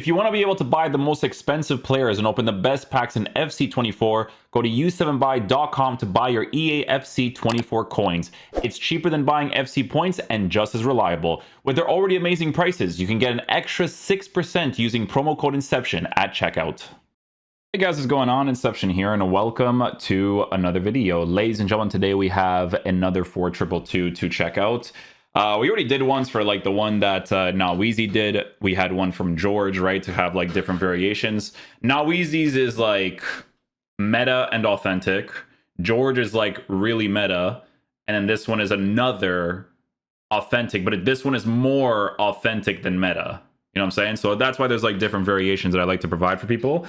If you want to be able to buy the most expensive players and open the best packs in FC24, go to u7buy.com to buy your EA FC24 coins. It's cheaper than buying FC points and just as reliable. With their already amazing prices, you can get an extra 6% using promo code Inception at checkout. Hey guys, what's going on? Inception here, and welcome to another video. Ladies and gentlemen, today we have another 4222 to check out. We already did ones for like the one that Naweezy did. We had one from George, right, to have like different variations. Naweezy's is like meta and authentic. George is like really meta. And then this one is another authentic, but this one is more authentic than meta. You know what I'm saying? So that's why there's like different variations that I like to provide for people.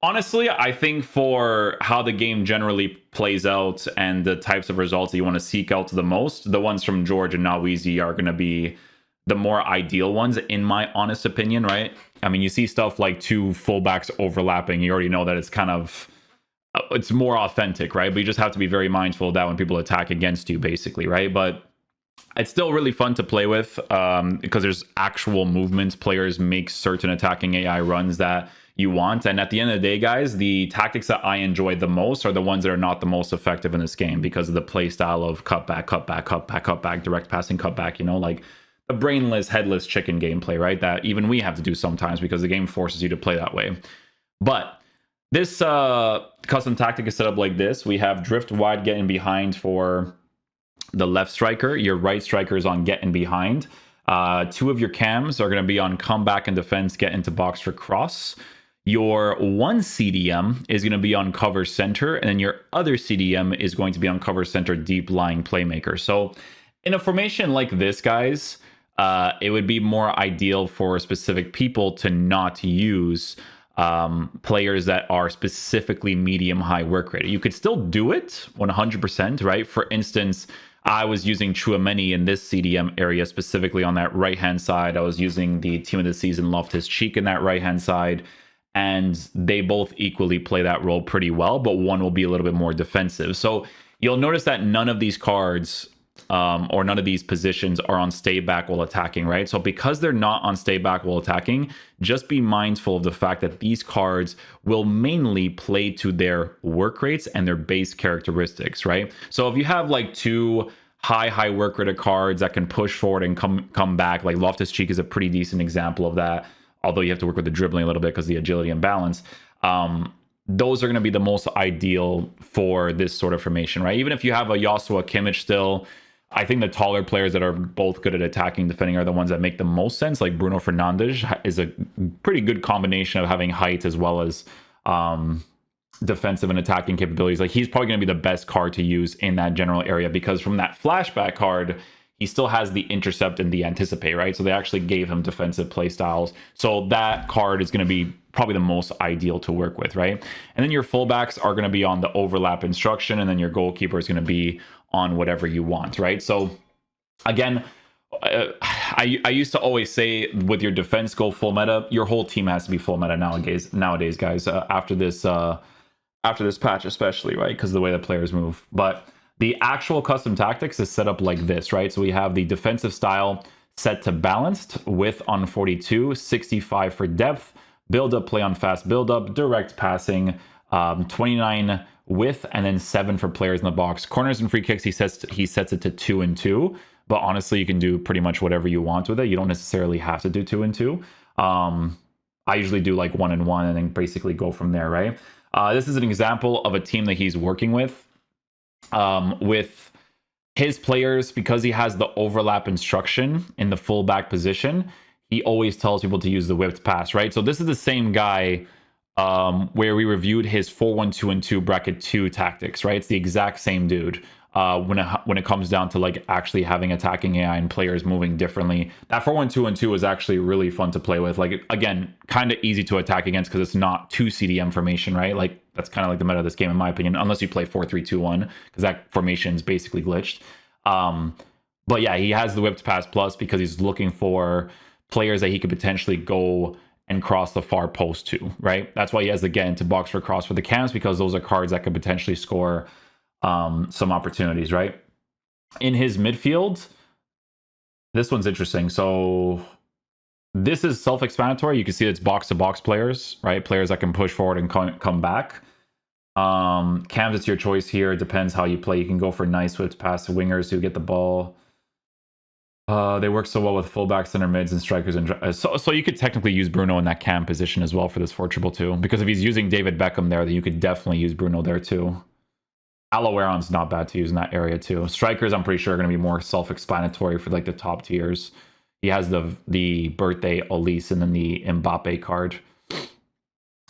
Honestly, I think for how the game generally plays out and the types of results that you want to seek out the most, the ones from George and Naweezy are going to be the more ideal ones, in my honest opinion, right? I mean, you see stuff like two fullbacks overlapping. You already know that it's kind of, it's more authentic, right? But you just have to be very mindful of that when people attack against you, basically, right? But it's still really fun to play with because there's actual movements. Players make certain attacking AI runs that you want. And at the end of the day, guys, the tactics that I enjoy the most are the ones that are not the most effective in this game because of the play style of cutback, cutback, cutback, cutback, direct passing, cutback, you know, like the brainless, headless chicken gameplay, right? That even we have to do sometimes because the game forces you to play that way. But this custom tactic is set up like this. We have drift wide, getting behind for the left striker. Your right striker is on getting behind. Two of your cams are going to be on comeback and defense, get into box for cross. Your one CDM is going to be on cover center, and then your other CDM is going to be on cover center, deep lying playmaker. So in a formation like this, guys, it would be more ideal for specific people to not use players that are specifically medium high work rate. You could still do it 100%, right? For instance, I was using Chouameni in this CDM area, specifically on that right-hand side. I was using the team of the season Loftus-Cheek in that right-hand side, and they both equally play that role pretty well, but one will be a little bit more defensive. So you'll notice that none of these cards or none of these positions are on stay back while attacking, right? So because they're not on stay back while attacking, just be mindful of the fact that these cards will mainly play to their work rates and their base characteristics, right? So if you have like two high work rate cards that can push forward and come back, like Loftus-Cheek is a pretty decent example of that, although you have to work with the dribbling a little bit because the agility and balance. Those are going to be the most ideal for this sort of formation, right? Even if you have a Joshua Kimmich still, I think the taller players that are both good at attacking and defending are the ones that make the most sense. Like Bruno Fernandes is a pretty good combination of having height as well as defensive and attacking capabilities. Like he's probably going to be the best card to use in that general area because from that flashback card, he still has the intercept and the anticipate, right? So they actually gave him defensive play styles. So that card is going to be probably the most ideal to work with, right? And then your fullbacks are going to be on the overlap instruction, and then your goalkeeper is going to be on whatever you want, right? So again, I used to always say with your defense go full meta, your whole team has to be full meta nowadays, guys. After this patch, especially, right? Because of the way the players move. But the actual custom tactics is set up like this, right? So we have the defensive style set to balanced, width on 42, 65 for depth, build up, play on fast build up, direct passing, 29 width, and then 7 for players in the box. Corners and free kicks, he sets it to 2 and 2. But honestly, you can do pretty much whatever you want with it. You don't necessarily have to do 2 and 2. I usually do like 1 and 1 and then basically go from there, right? This is an example of a team that he's working with his players. Because he has the overlap instruction in the fullback position, he always tells people to use the whipped pass, right? So this is the same guy where we reviewed his 4-1-2-2 bracket 2 tactics, right? It's the exact same dude. When it comes down to like actually having attacking AI and players moving differently, that 4-1-2-2 is actually really fun to play with. Like again, kind of easy to attack against because it's not 2 CDM formation, right? Like that's kind of like the meta of this game, in my opinion, unless you play 4-3-2-1 because that formation is basically glitched. But yeah, he has the whipped pass plus because he's looking for players that he could potentially go and cross the far post to, right? That's why he has the get into box for cross for the cams, because those are cards that could potentially score some opportunities, right? In his midfield, this one's interesting. So This is self-explanatory. You can see it's box-to-box players, right? Players that can push forward and come back. Cams, it's your choice here. It depends how you play. You can go for nice whips past wingers who get the ball. They work so well with fullbacks, center mids, and strikers. And so you could technically use Bruno in that cam position as well for this 4-2-2. Because if he's using David Beckham there, then you could definitely use Bruno there too. Aloeron's not bad to use in that area too. Strikers, I'm pretty sure, are going to be more self-explanatory for like the top tiers. He has the birthday Elise and then the Mbappe card.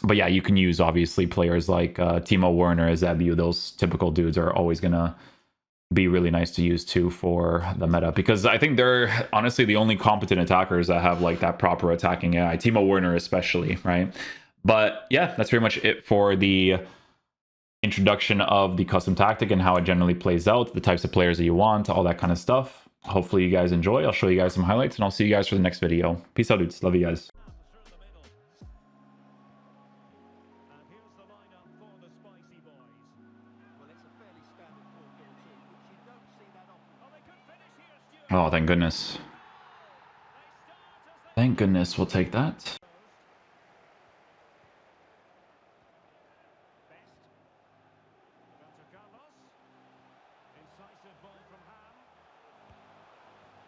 But yeah, you can use obviously players like Timo Werner, Ezebu. Those typical dudes are always going to be really nice to use too for the meta, because I think they're honestly the only competent attackers that have like that proper attacking AI. Timo Werner especially, right? But yeah, that's pretty much it for the introduction of the custom tactic and how it generally plays out, the types of players that you want, all that kind of stuff. Hopefully you guys enjoy. I'll show you guys some highlights and I'll see you guys for the next video. Peace out, dudes. Love you guys. Oh, thank goodness. Thank goodness, we'll take that.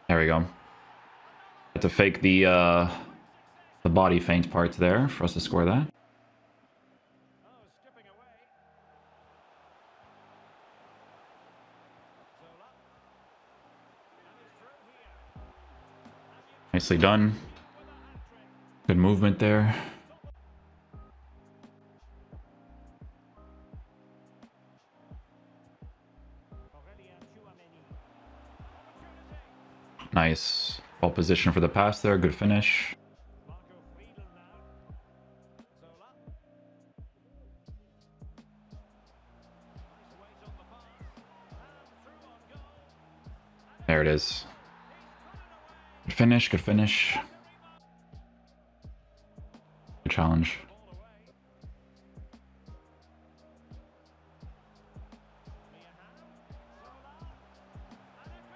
There we go. Had to fake the body feint part there for us to score that. Nicely done. Good movement there. Nice. Well positioned for the pass there. Good finish. There it is. Good finish. Good finish. Good challenge.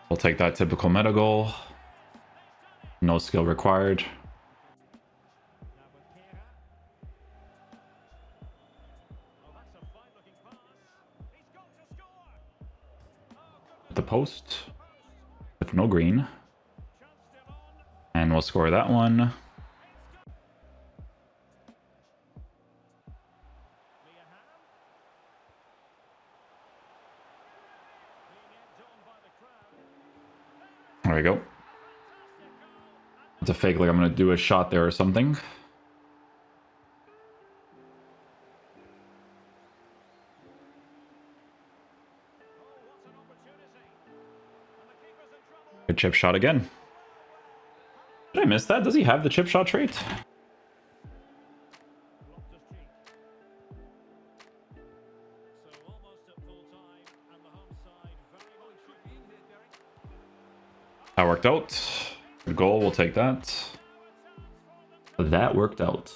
We'll take that typical meta goal. No skill required. At the post with no green. And we'll score that one. There we go. It's a fake, like I'm going to do a shot there or something. Good chip shot again. Did I miss that? Does he have the chip shot trait? That worked out. Good goal, we'll take that. That worked out.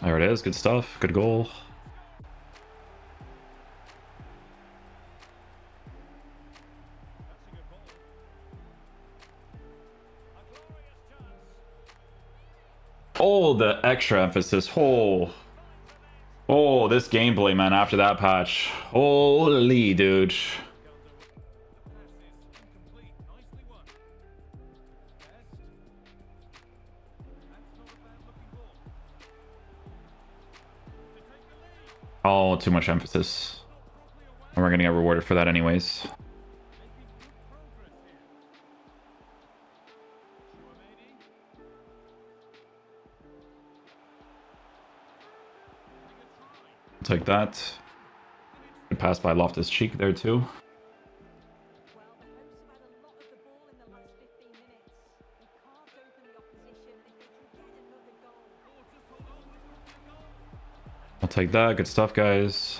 There it is, good stuff, good goal. Oh, the extra emphasis. Oh, this gameplay, man, after that patch. Holy, dude. Oh, too much emphasis. And we're gonna get rewarded for that anyways. Take that. Good pass by Loftus Cheek there too. I'll take that. Good stuff, guys.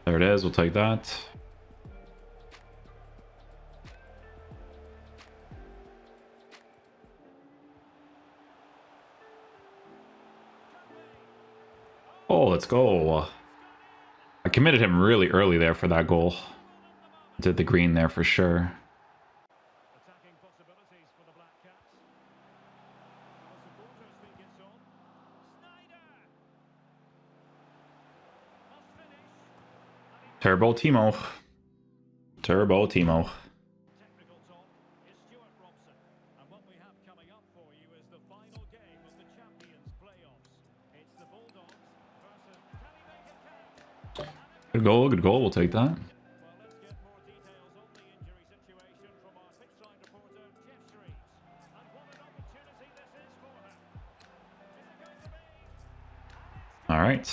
There it is. We'll take that. go. Let's go. I committed him really early there for that goal. Did the green there for sure. Attacking possibilities for the Black Caps. The supporters think it's on. Snyder! Must finish. Turbo Timo. Turbo Timo. Technical talk is Stuart Robson. And what we have coming up for you is the final game of the Champions playoffs. It's the Bulldogs versus can he make it count? Good goal, good goal. We'll take that. Well, let's get more details on the injury situation from our pitchside reporter, Jeff Streets. And what an opportunity this is for him. Is it going to be? All right.